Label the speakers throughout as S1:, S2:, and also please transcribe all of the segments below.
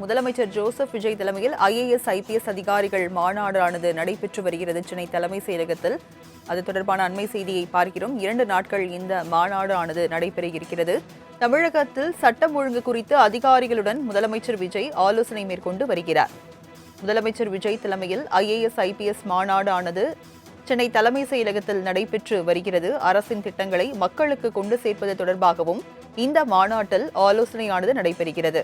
S1: முதலமைச்சர் ஜோசப் விஜய் தலைமையில் IAS IPS அதிகாரிகள் மாநாடானது நடைபெற்று வருகிறது சென்னை தலைமை செயலகத்தில். அது தொடர்பான அண்மை செய்தியை பார்க்கிறோம். 2 நாட்கள் இந்த மாநாடானது நடைபெற இருக்கிறது. தமிழகத்தில் சட்டம் ஒழுங்கு குறித்து அதிகாரிகளுடன் முதலமைச்சர் விஜய் ஆலோசனை மேற்கொண்டு வருகிறார். முதலமைச்சர் விஜய் தலைமையில் IAS IPS மாநாடானது சென்னை தலைமை செயலகத்தில் நடைபெற்று வருகிறது. அரசின் திட்டங்களை மக்களுக்கு கொண்டு சேர்ப்பது தொடர்பாகவும் இந்த மாநாட்டில் ஆலோசனையானது நடைபெறுகிறது.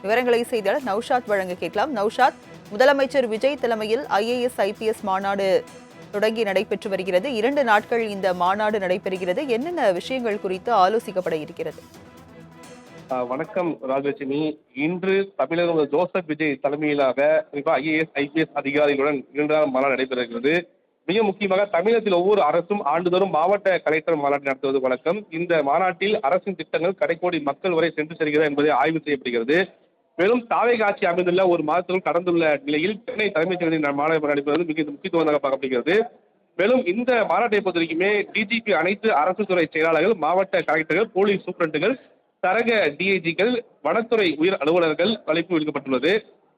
S1: விவரங்களை செய்தியாளர் நௌஷாத் வழங்க கேட்கலாம். நௌஷாத், முதலமைச்சர் விஜய் தலைமையில் IAS IPS மாநாடு தொடங்கி நடைபெற்று வருகிறது. 2 நாட்கள் இந்த மாநாடு நடைபெறுகிறது. என்னென்ன விஷயங்கள் குறித்து ஆலோசிக்கப்பட இருக்கிறது?
S2: வணக்கம் ராஜலட்சுமி. இன்று தமிழக ஜோசப் விஜய் தலைமையிலாக IAS IPS அதிகாரிகளுடன் 2 நாள் மாநாடு நடைபெறுகிறது. மிக முக்கியமாக தமிழகத்தில் ஒவ்வொரு அரசும் ஆண்டுதோறும் மாவட்ட கலெக்டர் மாநாடு நடத்துவது வழக்கம். இந்த மாநாட்டில் அரசின் திட்டங்கள் கடைக்கோடி மக்கள் வரை சென்று செல்கிறது என்பதை ஆய்வு செய்யப்படுகிறது. மேலும் தாவேக ஆட்சி அமைந்துள்ள ஒரு மாதத்திலும் கடந்துள்ள நிலையில் சென்னை தலைமைச் செயலகத்தில் மாநாடு நடைபெறுவது மிக முக்கியத்துவமாக பார்க்கப்படுகிறது. மேலும் இந்த மாநாட்டை பொறுத்தவரைக்குமே DGP, அனைத்து அரசு துறை செயலாளர்கள், மாவட்ட கலெக்டர்கள், போலீஸ் சூப்பரண்டுகள், சரக DIGகள், வனத்துறை உயர் அலுவலர்கள் அழைப்பு விடுக்கப்பட்டுள்ளது.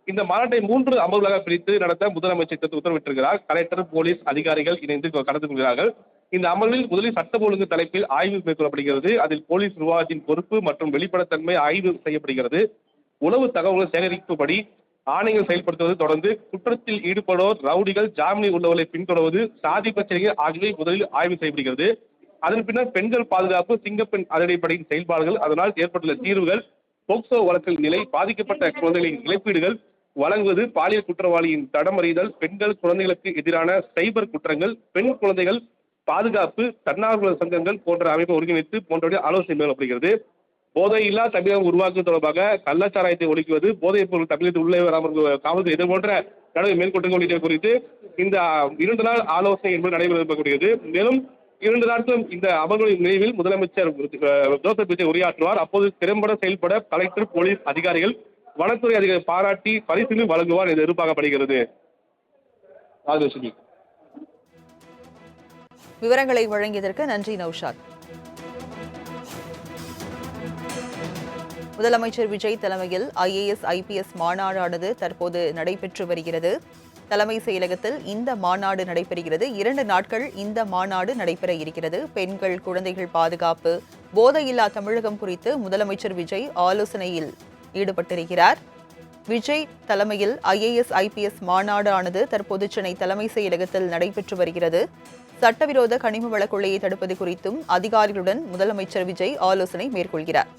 S2: இந்த மாநாட்டை 3 அமர்வுகளாக பிரித்து நடத்த முதலமைச்சர் உத்தரவிட்டிருக்கிறார். கலெக்டர், போலீஸ் அதிகாரிகள் இணைந்து கலந்து கொள்கிறார்கள். இந்த அமர்வில் முதலில் சட்டம் ஒழுங்கு தலைப்பில் ஆய்வு மேற்கொள்ளப்படுகிறது. அதில் போலீஸ் நிர்வாகத்தின் பொறுப்பு மற்றும் வெளிப்படைத்தன்மை ஆய்வு செய்யப்படுகிறது. உளவு தகவல்கள் சேகரிப்புப்படி ஆணைகள் செயல்படுத்துவது, தொடர்ந்து குற்றத்தில் ஈடுபடுவோர், ரவுடிகள், ஜாமீனில் உள்ளவர்களை பின்தொடர்வது, சாதி பிரச்சனைகள் ஆகியவை முதலில் ஆய்வு செய்யப்படுகிறது. அதன் பின்னர் பெண்கள் பாதுகாப்பு, சிங்கப்பெண் அதிரடிப்படையின் செயல்பாடுகள், அதனால் ஏற்பட்டுள்ள தீர்வுகள், போக்சோ வழக்கில் நிலை, பாதிக்கப்பட்ட குழந்தைகளின் இழப்பீடுகள் வழங்குவது, பாலியல் குற்றவாளியின் தடமறிதல், பெண்கள் குழந்தைகளுக்கு எதிரான சைபர் குற்றங்கள், பெண் குழந்தைகள் பாதுகாப்பு, தன்னார்வலர் சங்கங்கள் போன்ற அமைப்பை ஒருங்கிணைத்து போன்றவற்றை ஆலோசனை மேற்கொள்ளப்படுகிறது. போதையில்லா தமிழகம் உருவாக்குவது தொடர்பாக கள்ளச்சாராயத்தை ஒழிக்குவது, போதைப் பொருள் தமிழகத்தில் உள்ளே வராமல் காவல்துறை இது போன்ற நடவடிக்கை மேற்கொண்டு குறித்து இந்த 2 நாள் ஆலோசனை என்பது நடைபெறப்படுகிறது. மேலும் 2 நாட்களும் இந்த அமர்வுகளின் நிறைவில் முதலமைச்சர் ஜோசப் விஜய் உரையாற்றுவார். அப்போது திறம்பட செயல்பட கலெக்டர், போலீஸ் அதிகாரிகள், வனத்துறை அதிகாரிகள் பாராட்டி பரிசுகளை வழங்குவார் என்று எதிர்பார்க்கப்படுகிறது.
S1: விவரங்களை வழங்கியதற்கு நன்றி நௌஷாத். முதலமைச்சர் விஜய் தலைமையில் IAS IPS மாநாடானது தற்போது நடைபெற்று வருகிறது. தலைமை செயலகத்தில் இந்த மாநாடு நடைபெறுகிறது. 2 நாட்கள் இந்த மாநாடு நடைபெற இருக்கிறது. பெண்கள், குழந்தைகள் பாதுகாப்பு, போதையில்லா தமிழகம் குறித்து முதலமைச்சர் விஜய் ஆலோசனையில் ஈடுபட்டிருக்கிறார். விஜய் தலைமையில் IAS IPS மாநாடானது தற்போது சென்னை தலைமை செயலகத்தில் நடைபெற்று வருகிறது. சட்டவிரோத கனிம வள கொள்ளையை தடுப்பது குறித்தும் அதிகாரிகளுடன் முதலமைச்சர் விஜய் ஆலோசனை மேற்கொள்கிறார்.